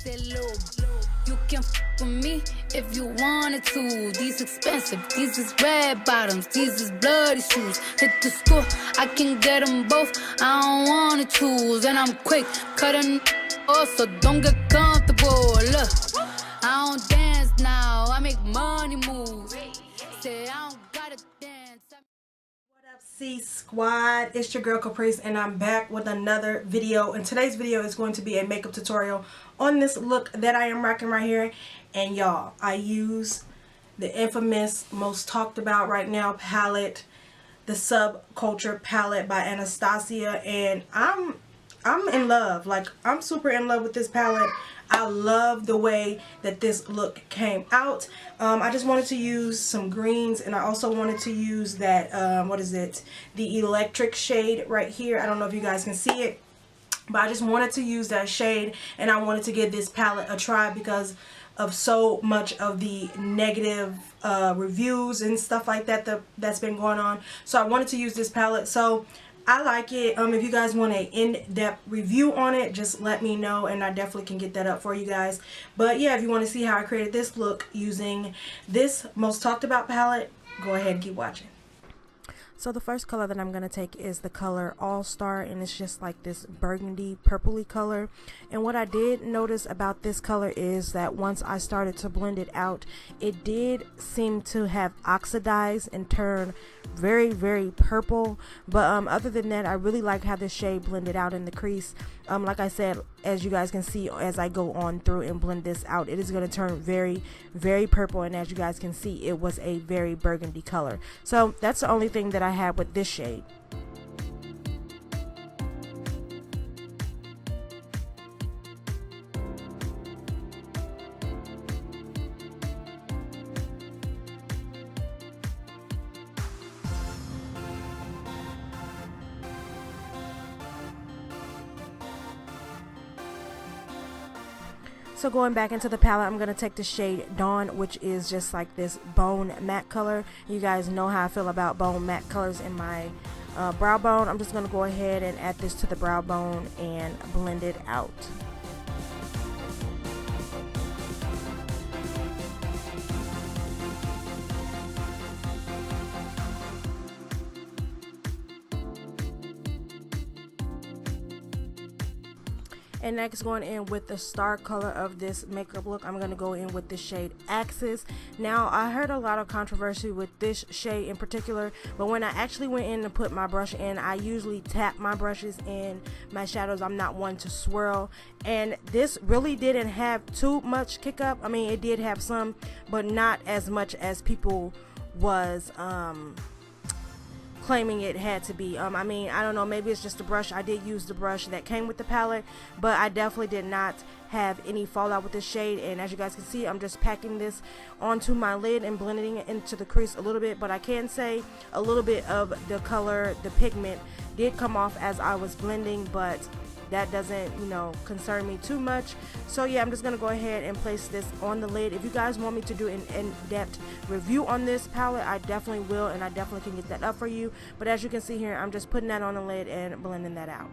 said, look, you can f with me if you wanted to. These expensive, these is red bottoms, these is bloody shoes. Hit the school, I can get them both, I don't wanna choose. And I'm quick, cutting off, so don't get comfortable. Look, I don't dance now, I make money moves. Say I don't gotta dance. What up, C Squad? It's your girl Caprice, and I'm back with another video. And today's video is going to be a makeup tutorial on this look that I am rocking right here. And y'all, I use the infamous, most talked about right now palette, the Subculture Palette by Anastasia, and I'm in love. Like, I'm super in love with this palette. I love the way that this look came out. I just wanted to use some greens, and I also wanted to use that, what is it? The electric shade right here. I don't know if you guys can see it, but I just wanted to use that shade, and I wanted to give this palette a try because of so much of the negative reviews and stuff like that that's been going on. So I wanted to use this palette. So I like it. If you guys want an in-depth review on it, just let me know, and I definitely can get that up for you guys. But yeah, if you want to see how I created this look using this most talked about palette, go ahead and keep watching. So the first color that I'm going to take is the color All Star, and it's just like this burgundy purpley color. And what I did notice about this color is that once I started to blend it out, it did seem to have oxidized and turn very, very purple. But other than that, I really like how this shade blended out in the crease. Like I said, as you guys can see, as I go on through and blend this out, it is going to turn very, very purple. And as you guys can see, it was a very burgundy color. So that's the only thing that I had with this shade. So going back into the palette, I'm going to take the shade Dawn, which is just like this bone matte color. You guys know how I feel about bone matte colors in my brow bone. I'm just going to go ahead and add this to the brow bone and blend it out. And next, going in with the star color of this makeup look, I'm going to go in with the shade Axis. Now, I heard a lot of controversy with this shade in particular, but when I actually went in and put my brush in, I usually tap my brushes in my shadows. I'm not one to swirl, and this really didn't have too much kick up. I mean, it did have some, but not as much as people was claiming it had to be. I mean, I don't know, maybe it's just a brush. I did use the brush that came with the palette, but I definitely did not have any fallout with this shade. And as you guys can see, I'm just packing this onto my lid and blending it into the crease a little bit. But I can say a little bit of the color, the pigment did come off as I was blending, but that doesn't, you know, concern me too much. So yeah, I'm just gonna go ahead and place this on the lid. If you guys want me to do an in-depth review on this palette, I definitely will, and I definitely can get that up for you. But as you can see here, I'm just putting that on the lid and blending that out.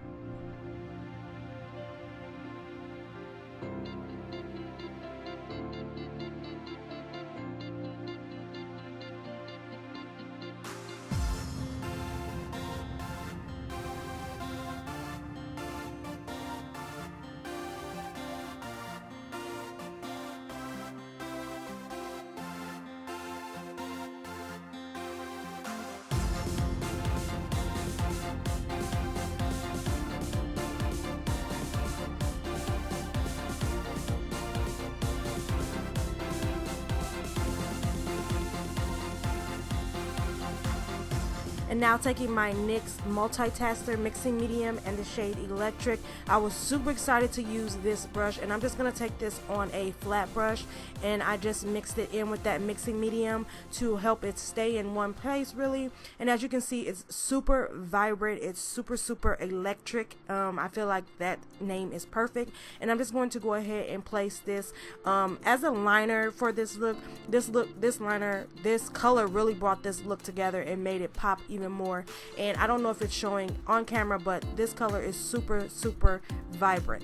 And now taking my NYX Multitasker Mixing Medium and the shade Electric. I was super excited to use this brush, and I'm just going to take this on a flat brush, and I just mixed it in with that mixing medium to help it stay in one place really. And as you can see, it's super vibrant, it's super electric. I feel like that name is perfect, and I'm just going to go ahead and place this as a liner for this look. This liner, this color really brought this look together and made it pop even more. And I don't know if it's showing on camera, but this color is super vibrant.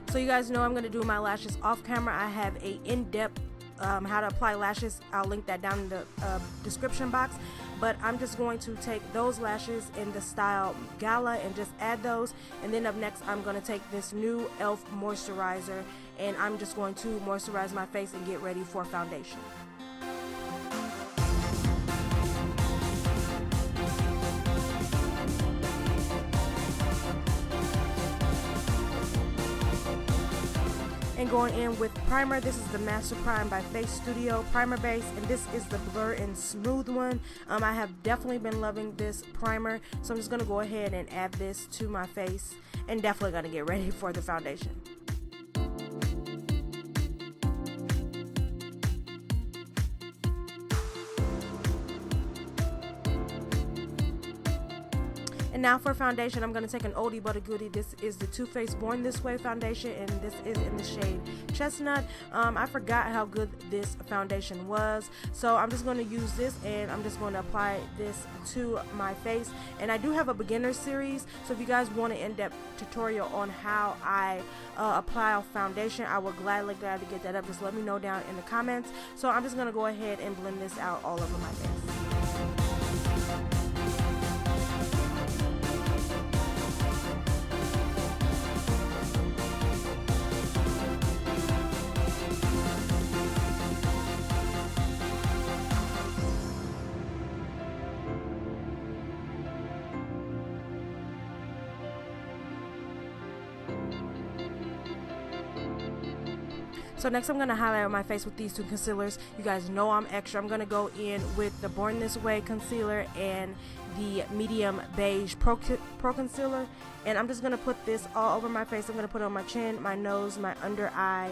So you guys know I'm going to do my lashes off camera. I have a in-depth how to apply lashes. I'll link that down in the description box. But I'm just going to take those lashes in the style Gala and just add those. And then up next, I'm going to take this new e.l.f. moisturizer and I'm just going to moisturize my face and get ready for foundation. And going in with primer, this is the Master Prime by Face Studio Primer Base, and this is the Blur and Smooth one. I have definitely been loving this primer, so I'm just going to go ahead and add this to my face and definitely going to get ready for the foundation. And now for foundation, I'm going to take an oldie but a goodie. This is the Too Faced Born This Way foundation, and this is in the shade Chestnut. I forgot how good this foundation was, so I'm just going to use this and I'm just going to apply this to my face. And I do have a beginner series, so if you guys want an in-depth tutorial on how I apply foundation, I would gladly get that up. Just let me know down in the comments. So I'm just going to go ahead and blend this out all over my face. So next I'm going to highlight my face with these two concealers. You guys know I'm extra. I'm going to go in with the Born This Way concealer and the medium beige pro concealer, and I'm just going to put this all over my face. I'm going to put it on my chin, my nose, my under eye,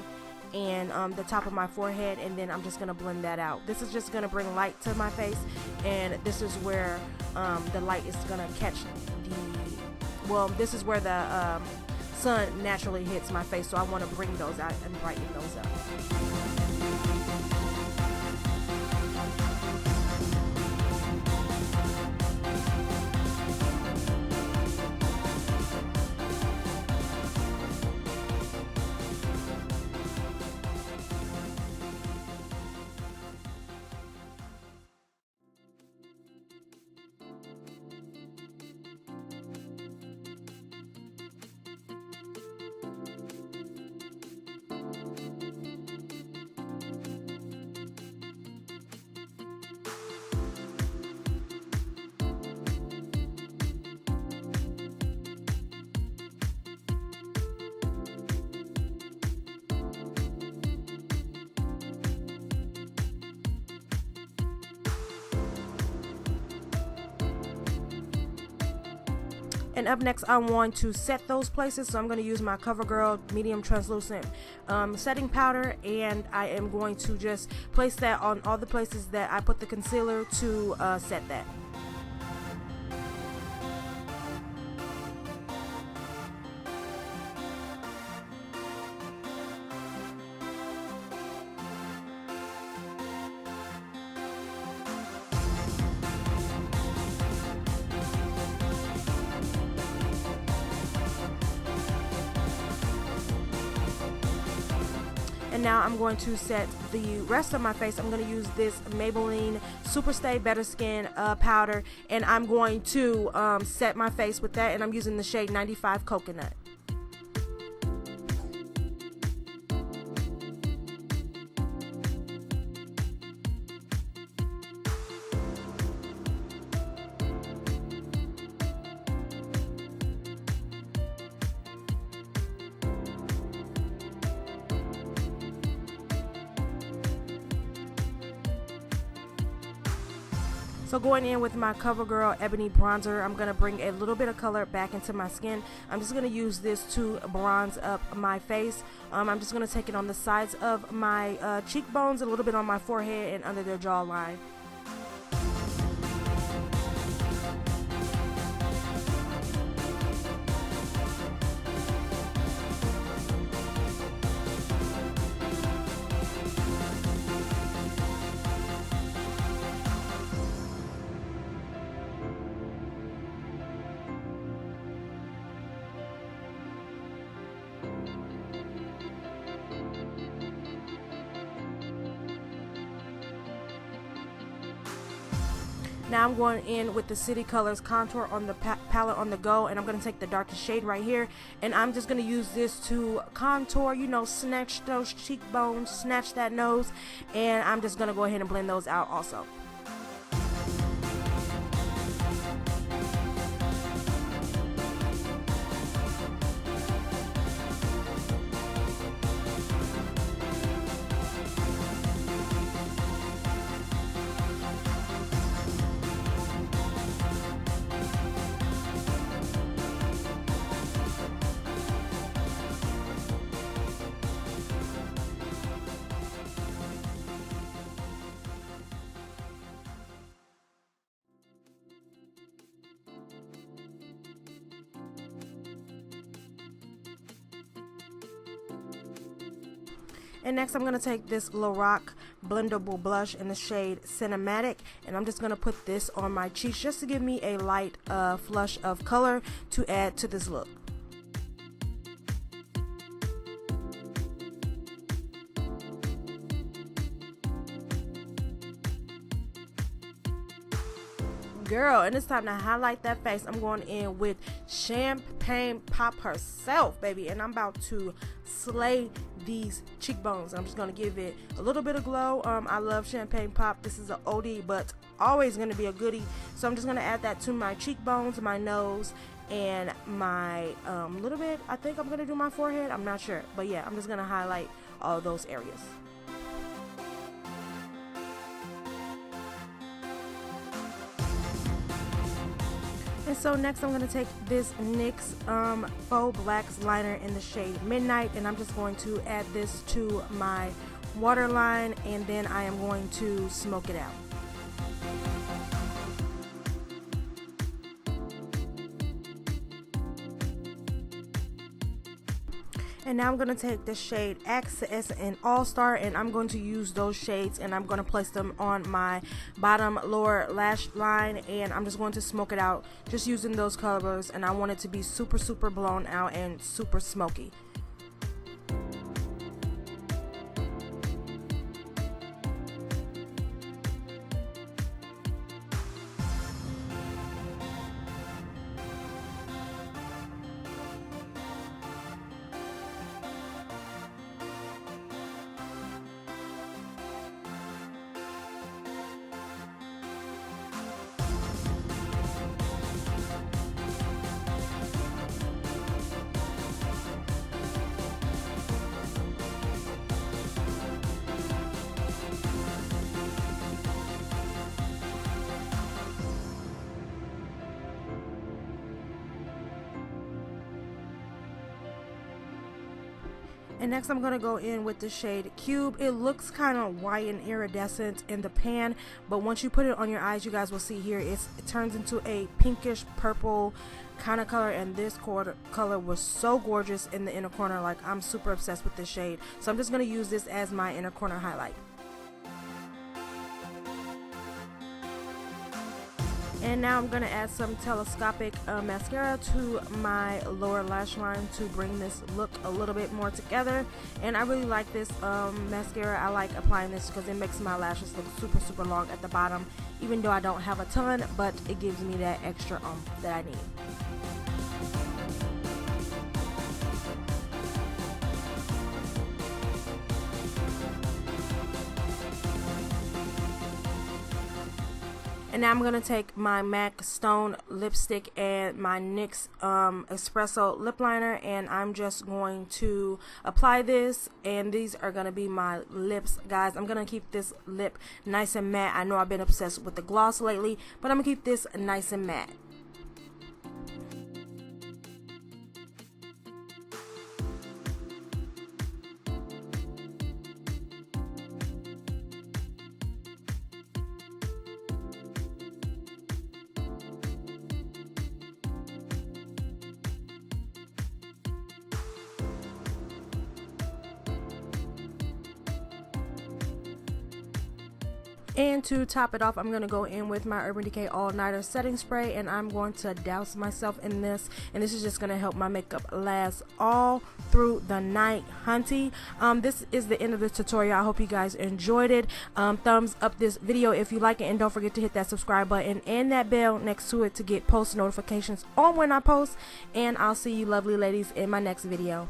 and the top of my forehead, and then I'm just going to blend that out. This is just going to bring light to my face, and this is where the light is going to catch this is where the sun naturally hits my face, so I want to bring those out and brighten those up. And up next, I want to set those places, so I'm going to use my CoverGirl medium translucent setting powder, and I am going to just place that on all the places that I put the concealer to set that. And now I'm going to set the rest of my face. I'm going to use this Maybelline Super Stay Better Skin powder, and I'm going to set my face with that, and I'm using the shade 95 Coconut. So going in with my CoverGirl Ebony bronzer, I'm going to bring a little bit of color back into my skin. I'm just going to use this to bronze up my face. I'm just going to take it on the sides of my cheekbones, a little bit on my forehead, and under the jawline. Now I'm going in with the City Colors contour on the palette on the go, and I'm going to take the darkest shade right here, and I'm just going to use this to contour, you know, snatch those cheekbones, snatch that nose, and I'm just going to go ahead and blend those out also. And next I'm going to take this Lorac blendable blush in the shade Cinematic, and I'm just going to put this on my cheeks just to give me a light flush of color to add to this look. Girl, and it's time to highlight that face. I'm going in with Champagne Pop herself, baby, and I'm about to slay these cheekbones. I'm just going to give it a little bit of glow. I love Champagne Pop. This is an oldie, but always going to be a goodie. So I'm just going to add that to my cheekbones, my nose, and my little bit, I think I'm going to do my forehead. I'm not sure, but yeah, I'm just going to highlight all those areas. And so next I'm going to take this NYX Faux Blacks liner in the shade Midnight, and I'm just going to add this to my waterline, and then I am going to smoke it out. And now I'm going to take the shade Access and All Star, and I'm going to use those shades, and I'm going to place them on my bottom lower lash line, and I'm just going to smoke it out just using those colors, and I want it to be super blown out and super smoky. And next I'm going to go in with the shade Cube. It looks kind of white and iridescent in the pan, but once you put it on your eyes, you guys will see here, it turns into a pinkish purple kind of color, and this color was so gorgeous in the inner corner. Like, I'm super obsessed with this shade, so I'm just going to use this as my inner corner highlight. And now I'm going to add some Telescopic mascara to my lower lash line to bring this look a little bit more together. And I really like this mascara. I like applying this because it makes my lashes look super long at the bottom, even though I don't have a ton, but it gives me that extra that I need. And now I'm going to take my MAC Stone lipstick and my NYX Espresso Lip Liner, and I'm just going to apply this, and these are going to be my lips, guys. I'm going to keep this lip nice and matte. I know I've been obsessed with the gloss lately, but I'm going to keep this nice and matte. And to top it off, I'm going to go in with my Urban Decay All Nighter Setting Spray, and I'm going to douse myself in this, and this is just going to help my makeup last all through the night, hunty. This is the end of the tutorial. I hope you guys enjoyed it. Thumbs up this video if you like it, and don't forget to hit that subscribe button and that bell next to it to get post notifications on when I post, and I'll see you lovely ladies in my next video.